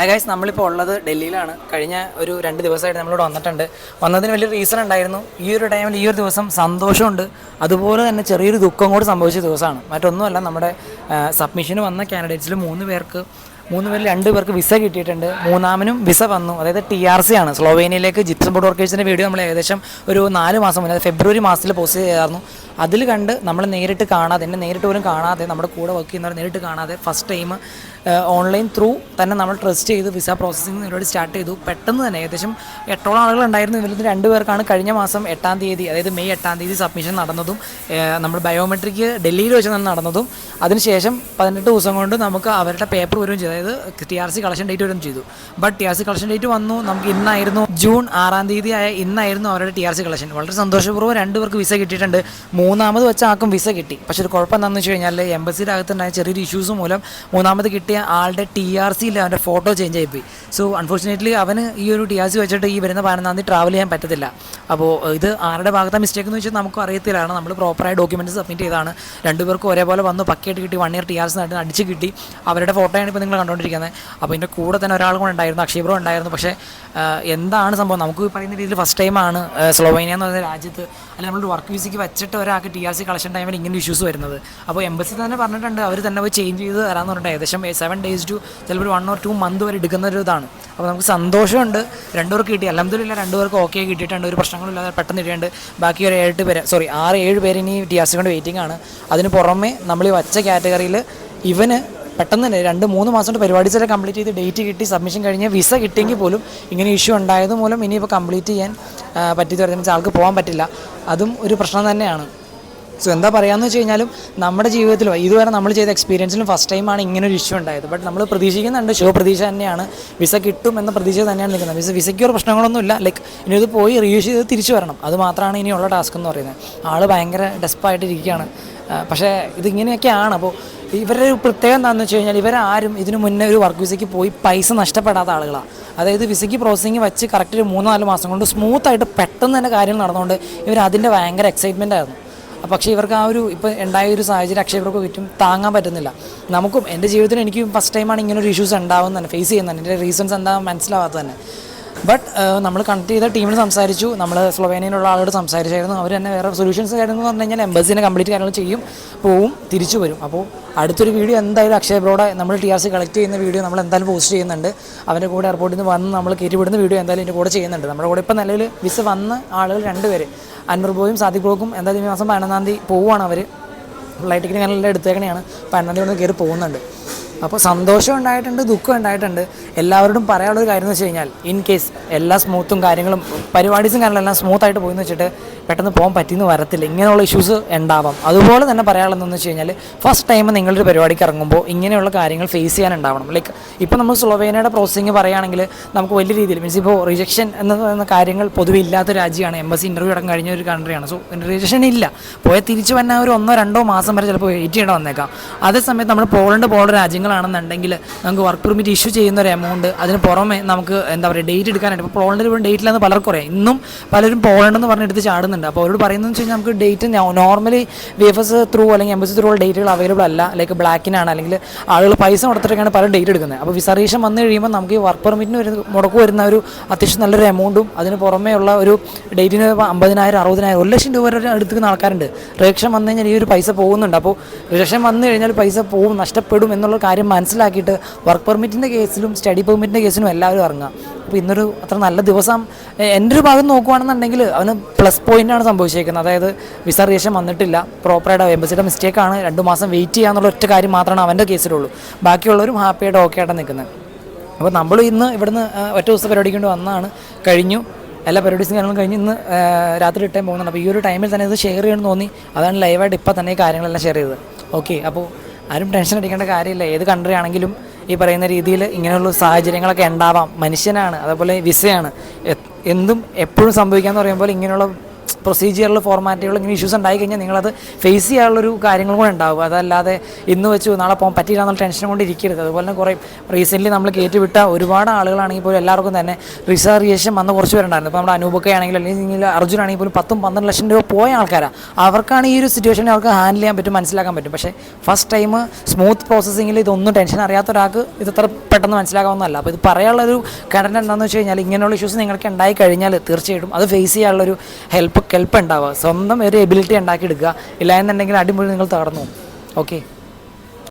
Guys നമ്മളിപ്പോൾ ഉള്ളത് ഡൽഹിയിലാണ്. കഴിഞ്ഞ ഒരു 2 ദിവസമായിട്ട് നമ്മളിവിടെ വന്നതിന് വലിയ റീസൺ ഉണ്ടായിരുന്നു. ഈ ഒരു ടൈമിൽ ഈ ഒരു ദിവസം സന്തോഷമുണ്ട്, അതുപോലെ തന്നെ ചെറിയൊരു ദുഃഖം കൂടി സംഭവിച്ച ദിവസമാണ്. മറ്റൊന്നുമല്ല, നമ്മുടെ സബ്മിഷന് വന്ന കാൻഡിഡേറ്റ്സിൽ 3 പേരിൽ 2 പേർക്ക് വിസ കിട്ടിയിട്ടുണ്ട്. മൂന്നാമനും വിസ വന്നു. അതായത് TRC ആണ്, സ്ലോവേനിയയിലേക്ക് ജിപ്സം ബോർഡ് വർക്കേഴ്സിൻ്റെ വീഡിയോ നമ്മൾ ഏകദേശം ഒരു 4 മാസം മുന്നേ ഫെബ്രുവരി മാസത്തിൽ പോസ്റ്റ് ചെയ്തായിരുന്നു. അതിൽ കണ്ട് നമ്മൾ നേരിട്ട് കാണാതെ, എന്നെ നേരിട്ട് പോലും കാണാതെ, നമ്മുടെ കൂടെ വർക്ക് ചെയ്യുന്നവർ നേരിട്ട് കാണാതെ ഫസ്റ്റ് ടൈം ഓൺലൈൻ ത്രൂ തന്നെ നമ്മൾ ട്രസ്റ്റ് ചെയ്ത് വിസ പ്രോസസ്സിങ് പരിപാടി സ്റ്റാർട്ട് ചെയ്തു. പെട്ടെന്ന് തന്നെ ഏകദേശം 8ഓളം ആളുകളുണ്ടായിരുന്നു. ഇതിൽ 2 പേർക്കാണ് കഴിഞ്ഞ മാസം 8-ാം തീയതി, അതായത് മെയ് 8-ാം തീയതി സബ്മിഷൻ നടന്നതും നമ്മൾ ബയോമെട്രിക് ഡൽഹിയിൽ വെച്ച് തന്നെ നടന്നതും. അതിനുശേഷം 18 ദിവസം കൊണ്ട് നമുക്ക് അവരുടെ പേപ്പർ വരികയും ചെയ്തു, അതായത് TRC കളക്ഷൻ ഡേറ്റ് വരികയും ചെയ്തു. ബട്ട് TRC കളക്ഷൻ ഡേറ്റ് വന്നു, നമുക്ക് ഇന്നായിരുന്നു ജൂൺ 6-ാം തീയതി ഇന്നായിരുന്നു അവരുടെ TRC കളക്ഷൻ. വളരെ സന്തോഷപൂർവ്വം 2 പേർക്ക് വിസ കിട്ടിയിട്ടുണ്ട്. മൂന്നാമത് വെച്ച ആൾക്കും വിസ കിട്ടി. പക്ഷേ ഒരു കുഴപ്പം എന്താണെന്ന് വെച്ച് കഴിഞ്ഞാൽ എംബസിയുടെ അകത്തുണ്ടായ ചെറിയൊരു ഇഷ്യൂസ് മൂലം മൂന്നാമത് കിട്ടിയ ആളുടെ TRCയിൽ അവൻ്റെ ഫോട്ടോ ചേഞ്ച് ആയിപ്പോയി. സോ അൺഫോർച്ചുനേറ്റ്ലി അവന് ഈ ഒരു TRC വെച്ചിട്ട് ഈ വരുന്ന 15-ാം തീയതി ട്രാവൽ ചെയ്യാൻ പറ്റത്തില്ല. അപ്പോൾ ഇത് ആരുടെ ഭാഗത്തെ മിസ്റ്റേക്ക് എന്ന് വെച്ചാൽ നമുക്ക് അറിയത്തില്ലാണ്. നമ്മൾ പ്രോപ്പറായി ഡോക്യുമെൻറ്റ്സ് സബ്മിറ്റ് ചെയ്താണ്. 2 പേർക്കും ഒരേപോലെ വന്നു, പക്കയായിട്ട് കിട്ടി. 1 ഇയർ TRC അടിച്ച് കിട്ടി. അവരുടെ ഫോട്ടോയാണ് ഇപ്പോൾ നിങ്ങൾ കണ്ടുകൊണ്ടിരിക്കുന്നത്. അപ്പോൾ ഇതിൻ്റെ കൂടെ തന്നെ ഒരാൾ കൂടെ ഉണ്ടായിരുന്നു, അക്ഷയ് ബ്രോ ഉണ്ടായിരുന്നു. പക്ഷേ എന്താണ് സംഭവം, നമുക്ക് പറയുന്ന രീതിയിൽ ഫസ്റ്റ് ടൈമാണ് സ്ലോവേനിയ എന്ന് പറയുന്ന രാജ്യത്ത്, അല്ലെങ്കിൽ നമ്മൾ വർക്ക് വിസയ്ക്ക് വെച്ചിട്ട് ഒരാൾക്ക് TRC കളക്ഷൻ ടൈമിൽ ഇങ്ങനെ ഇഷ്യൂസ് വരുന്നത്. അപ്പോൾ എംബസി തന്നെ പറഞ്ഞിട്ടുണ്ട്, അവർ തന്നെ പോയി ചേഞ്ച് ചെയ്ത് തരാമെന്ന് പറഞ്ഞിട്ട് ഏകദേശം 7 days to ചിലപ്പോൾ 1 or 2 months വരെ എടുക്കുന്ന ഒരു ഇതാണ്. അപ്പോൾ നമുക്ക് സന്തോഷമുണ്ട്. 2 പേർക്ക് കിട്ടി, അൽഹംദുലില്ലാ 2 പേർക്ക് ഓക്കെ കിട്ടിയിട്ടുണ്ട്. ഒരു പ്രശ്നങ്ങളില്ലാതെ പെട്ടെന്ന് കിട്ടിയിട്ടുണ്ട്. ബാക്കി ഒരു 6-7 പേര് ഇനി TRC കൊണ്ട് വെയിറ്റിംഗ് ആണ്. അതിന് പുറമെ നമ്മൾ ഈ വച്ച കാറ്റഗറിയിൽ ഇവന് പെട്ടെന്ന് തന്നെ 2-3 മാസം കൊണ്ട് പരിപാടി ചില കംപ്ലീറ്റ് ചെയ്ത് ഡേറ്റ് കിട്ടി, സബ്മിഷൻ കഴിഞ്ഞ് വിസ കിട്ടിയെങ്കിൽ പോലും ഇങ്ങനെ ഇഷ്യൂ ഉണ്ടായത് മൂലം ഇനിയിപ്പോൾ കംപ്ലീറ്റ് ചെയ്യാൻ പറ്റിയെന്ന് പറഞ്ഞാൽ ആൾക്ക് പോകാൻ പറ്റില്ല. അതും ഒരു പ്രശ്നം തന്നെയാണ്. സോ എന്താ പറയുകയെന്ന് വെച്ച് കഴിഞ്ഞാലും നമ്മുടെ ജീവിതത്തിലും ഇതുവരെ നമ്മൾ ചെയ്ത എക്സ്പീരിയൻസിലും ഫസ്റ്റ് ടൈമാണ് ഇങ്ങനെ ഒരു ഇഷ്യൂ ഉണ്ടായത്. ബട്ട് നമ്മൾ പ്രതീക്ഷിക്കുന്നുണ്ട്, പ്രതീക്ഷ തന്നെയാണ്, വിസ കിട്ടും എന്ന പ്രതീക്ഷ തന്നെയാണ് നിൽക്കുന്നത്. വിസയ്ക്ക് ഒരു പ്രശ്നങ്ങളൊന്നുമില്ല. ലൈക്ക് ഇനി ഇത് പോയി റീയൂസ് ചെയ്ത് തിരിച്ചു വരണം, അത് മാത്രമാണ് ഇനിയുള്ള ടാസ്ക് എന്ന് പറയുന്നത്. ആൾ ഭയങ്കര ഡെസ്പായിട്ടിരിക്കുകയാണ്. പക്ഷേ ഇതിങ്ങനെയൊക്കെയാണ്. അപ്പോൾ ഇവരുടെ ഒരു പ്രത്യേകത എന്താണെന്ന് വെച്ച് കഴിഞ്ഞാൽ ഇവരാരും ഇതിനു മുന്നേ ഒരു വർക്ക് വിസയ്ക്ക് പോയി പൈസ നഷ്ടപ്പെടാത്ത ആളുകളാണ്. അതായത് വിസയ്ക്ക് പ്രോസസ്സിങ് വെച്ച് കറക്റ്റ് ഒരു 3-4 മാസം കൊണ്ട് സ്മൂത്തായിട്ട് പെട്ടെന്ന് തന്നെ കാര്യങ്ങൾ നടന്നുകൊണ്ട് ഇവർ അതിൻ്റെ ഭയങ്കര എക്സൈറ്റ്മെൻ്റ് ആയിരുന്നു. പക്ഷേ ഇവർക്ക് ആ ഒരു ഇപ്പോൾ ഉണ്ടായ ഒരു സാഹചര്യം അക്ഷയ് ബ്രോക്ക് ചുറ്റും താങ്ങാൻ പറ്റുന്നില്ല. നമുക്കും എൻ്റെ ജീവിതത്തിൽ എനിക്ക് ഫസ്റ്റ് ടൈമാണ് ഇങ്ങനൊരു ഇഷ്യൂസ് ഉണ്ടാകുന്നത് തന്നെ, ഫേസ് ചെയ്യുന്നത്. എൻ്റെ റീസൺസ് എന്താ മനസ്സിലാവാത്തത് തന്നെ. ബട്ട് നമ്മൾ കണക്ട് ചെയ്ത ടീമിന് സംസാരിച്ചു, നമ്മൾ സ്ലോവേനിയയിലുള്ള ആളോട് സംസാരിച്ചായിരുന്നു. അവർ തന്നെ വേറെ സൊല്യൂഷൻസ് കാര്യങ്ങൾ പറഞ്ഞു കഴിഞ്ഞാൽ എംബസിനെ കംപ്ലീറ്റ് കാര്യങ്ങൾ ചെയ്യും, പോവും, തിരിച്ചു വരും. അപ്പോൾ അടുത്തൊരു വീഡിയോ എന്തായാലും അക്ഷയ് ബ്രോയുടെ നമ്മൾ TRC കളക്ട് ചെയ്യുന്ന വീഡിയോ നമ്മൾ എന്തായാലും പോസ്റ്റ് ചെയ്യുന്നുണ്ട്. അവൻ്റെ കൂടെ എയർപോർട്ടിൽ നിന്ന് വന്ന് നമ്മൾ കയറ്റിവിടുന്ന വീഡിയോ എന്തായാലും എൻ്റെ കൂടെ ചെയ്യുന്നുണ്ട്. നമ്മുടെ കൂടെ ഇപ്പോൾ നിലവിൽ വിസ വന്ന ആളുകൾ 2 പേര്, അൻവർ ബ്രോയും സാദിഖ് ബ്രോക്കും എന്തായാലും ഈ മാസം 15-ാം തീയതി പോവുകയാണ്. അവർ ഫ്ലൈറ്റ് ടിക്കറ്റ് ഞാനെല്ലാം എടുത്തേക്കണെയാണ്. 15-ാം തീയതി ഒന്ന് കയറി പോകുന്നുണ്ട്. അപ്പോൾ സന്തോഷം ഉണ്ടായിട്ടുണ്ട്, ദുഃഖം ഉണ്ടായിട്ടുണ്ട്. എല്ലാവരോടും പറയാനുള്ളൊരു കാര്യം എന്ന് വെച്ച് കഴിഞ്ഞാൽ ഇൻ കേസ് എല്ലാ സ്മൂത്തും കാര്യങ്ങളും പരിപാടീസും കാര്യങ്ങളെല്ലാം സ്മൂത്തായിട്ട് പോയെന്ന് വെച്ചിട്ട് പെട്ടെന്ന് പോകാൻ പറ്റിയെന്ന് വരത്തില്ല. ഇങ്ങനെയുള്ള ഇഷ്യൂസ് ഉണ്ടാവാം. അതുപോലെ തന്നെ പറയാനുള്ളതെന്ന് വെച്ച് കഴിഞ്ഞാൽ ഫസ്റ്റ് ടൈം നിങ്ങളൊരു പരിപാടിക്ക് ഇറങ്ങുമ്പോൾ ഇങ്ങനെയുള്ള കാര്യങ്ങൾ ഫേസ് ചെയ്യാനുണ്ടാവണം. ലൈക്ക് ഇപ്പോൾ നമ്മൾ സ്ലോവേനിയയുടെ പ്രോസസ്സിങ് പറയുകയാണെങ്കിൽ നമുക്ക് വലിയ രീതിയിൽ മീൻസ് ഇപ്പോൾ റിജക്ഷൻ എന്ന് പറയുന്ന കാര്യങ്ങൾ പൊതുവെ ഇല്ലാത്ത രാജ്യമാണ്. എംബസി ഇൻ്റർവ്യൂ അടക്കം കഴിഞ്ഞ ഒരു കൺട്രിയാണ്. സോ റിജക്ഷൻ ഇല്ല. പോയാൽ തിരിച്ചു വന്നാൽ ഒരു 1-2 മാസം വരെ ചിലപ്പോൾ വെയിറ്റ് ചെയ്യേണ്ടി വന്നേക്കാം. അതേസമയത്ത് നമ്മൾ പോളണ്ട് പോലുള്ള രാജ്യങ്ങളാണെന്നുണ്ടെങ്കിൽ നമുക്ക് വർക്ക് പെർമിറ്റ് ഇഷ്യൂ ചെയ്യുന്ന ഒരു എമൗണ്ട്, അതിന് പുറമെ നമുക്ക് എന്താ പറയുക ഡേറ്റ് എടുക്കാനായിട്ട്. ഇപ്പോൾ പോളണ്ടിൽ ഇപ്പോൾ ഡേറ്റില്ലെന്ന് പലർക്കും അറിയാം. ഇന്നും പലരും പോളണ്ടെന്ന് പറഞ്ഞെടുത്ത് ചാടുന്നുണ്ട്. അപ്പോൾ അവരോട് പറയുന്നതെന്ന് വെച്ച് കഴിഞ്ഞാൽ നമുക്ക് ഡേറ്റ് നോർമലി VFS ത്രൂ അല്ലെങ്കിൽ എംബസി ത്രൂ ഉള്ള ഡേറ്റുകൾ അവൈലബിൾ അല്ല. ലൈക്ക് ബ്ലാക്കിനാണ്, അല്ലെങ്കിൽ ആളുകൾ പൈസ കൊടുത്തിട്ടൊക്കെയാണ് പല ഡേറ്റ് എടുക്കുന്നത്. അപ്പോൾ വിസ റിജക്ഷൻ വന്നു കഴിയുമ്പോൾ നമുക്ക് ഈ വർക്ക് പെർമിറ്റിന് മുടക്ക് വരുന്ന ഒരു അത്യാവശ്യം നല്ലൊരു എമൗണ്ടും അതിന് പുറമേ ഉള്ള ഒരു ഡേറ്റിന് 50,000, 60,000, 1,00,000 രൂപ വരെ എടുക്കുന്ന ആൾക്കാരുണ്ട്. റിജക്ഷൻ വന്നു കഴിഞ്ഞാൽ ഈ ഒരു പൈസ പോകുന്നുണ്ട്. അപ്പോൾ റിജക്ഷൻ വന്നു കഴിഞ്ഞാൽ പൈസ പോകും, നഷ്ടപ്പെടും എന്നുള്ള കാര്യം മനസ്സിലാക്കിയിട്ട് വർക്ക് പെർമിറ്റിൻ്റെ കേസിലും സ്റ്റഡി പെർമിറ്റിൻ്റെ കേസിലും എല്ലാവരും ഇറങ്ങുക. അപ്പോൾ ഇന്നൊരു അത്ര നല്ല ദിവസം എൻ്റെ ഒരു ഭാഗം നോക്കുകയാണെന്നുണ്ടെങ്കിൽ അവന് പ്ലസ് പോയിൻ്റാണ് സംഭവിച്ചേക്കുന്നത്. അതായത് വിസ റിജക്ഷൻ വന്നിട്ടില്ല, പ്രോപ്പറായിട്ട് എംബസിയുടെ മിസ്റ്റേക്കാണ്, 2 മാസം വെയിറ്റ് ചെയ്യാന്നുള്ള ഒറ്റ കാര്യം മാത്രമാണ് അവൻ്റെ കേസിലുള്ളൂ. ബാക്കിയുള്ളവരും ഹാപ്പിയായിട്ട് ഓക്കെ ആയിട്ട് നിൽക്കുന്നത്. അപ്പോൾ നമ്മൾ ഇന്ന് ഇവിടുന്ന് ഒറ്റ ദിവസം പരിപാടിക്ക് വേണ്ടി വന്നതാണ്, കഴിഞ്ഞു. എല്ലാ പരിപാടീസും കാര്യങ്ങളും കഴിഞ്ഞ് ഇന്ന് രാത്രി ഇട്ടേ പോകുന്നുണ്ട്. അപ്പോൾ ഈ ഒരു ടൈമിൽ തന്നെ ഇത് ഷെയർ ചെയ്യണമെന്ന് തോന്നി, അതാണ് ലൈവായിട്ട് ഇപ്പോൾ തന്നെ ഈ കാര്യങ്ങളെല്ലാം ഷെയർ ചെയ്തത്. ഓക്കെ, അപ്പോൾ ആരും ടെൻഷൻ അടിക്കേണ്ട കാര്യമില്ല. ഏത് കൺട്രി ആണെങ്കിലും ഈ പറയുന്ന രീതിയിൽ ഇങ്ങനെയുള്ള സാഹചര്യങ്ങളൊക്കെ ഉണ്ടാവാം. മനുഷ്യനാണ്, അതേപോലെ വിസയാണ്, എന്തും എപ്പോഴും സംഭവിക്കാമെന്ന് പറയുമ്പോൾ ഇങ്ങനെയുള്ള പ്രൊസീജിയറിൽ ഫോർമാറ്റുകൾ ഇങ്ങനെ ഇഷ്യൂസ് ഉണ്ടായി കഴിഞ്ഞാൽ നിങ്ങളത് ഫേസ് ചെയ്യാനുള്ളൊരു കാര്യങ്ങളും കൂടെ ഉണ്ടാവും. അതല്ലാതെ ഇന്ന് വെച്ച് നാളെ പോകാൻ പറ്റിയില്ല എന്നുള്ള ടെൻഷൻ കൊണ്ട് ഇരിക്കരുത്. അതുപോലെ തന്നെ കുറേ റീസെൻ്റ്ലി നമ്മൾ കയറ്റിവിട്ട ഒരുപാട് ആളുകളാണെങ്കിൽ പോലും എല്ലാവർക്കും തന്നെ റിസർവേഷൻ വന്ന് കുറച്ച് പേരുണ്ടായിരുന്നു. ഇപ്പോൾ നമ്മുടെ അനൂപൊക്കെ ആണെങ്കിൽ അല്ലെങ്കിൽ അർജുനാണെങ്കിൽ പോലും 10-12 ലക്ഷം രൂപ പോയ ആൾക്കാരാണ്. അവർക്കാണ് ഈ ഒരു സിറ്റുവേഷനെ അവർക്ക് ഹാൻഡിൽ ചെയ്യാൻ പറ്റും, മനസ്സിലാക്കാൻ പറ്റും. പക്ഷേ ഫസ്റ്റ് ടൈം സ്മൂത്ത് പ്രോസസ്സിങ്ങിൽ ഇതൊന്നും ടെൻഷൻ അറിയാത്ത ഒരാൾക്ക് ഇതത്ര പെട്ടെന്ന് മനസ്സിലാക്കാവുന്നതല്ല. അപ്പോൾ ഇത് പറയാനുള്ളൊരു കാരണം എന്താണെന്ന് വെച്ച് കഴിഞ്ഞാൽ ഇങ്ങനെയുള്ള ഇഷ്യൂസ് നിങ്ങൾക്ക് ഉണ്ടായി കഴിഞ്ഞാൽ തീർച്ചയായിട്ടും അത് ഫേസ് ചെയ്യാനുള്ളൊരു ഹെൽപ്പ് ഉണ്ടാവുക. സ്വന്തം ഒരു എബിലിറ്റി ഉണ്ടാക്കി എടുക്കുക. ഇല്ല എന്നുണ്ടെങ്കിൽ അടിമുടി നിങ്ങൾ തകർന്നു. ഓക്കെ.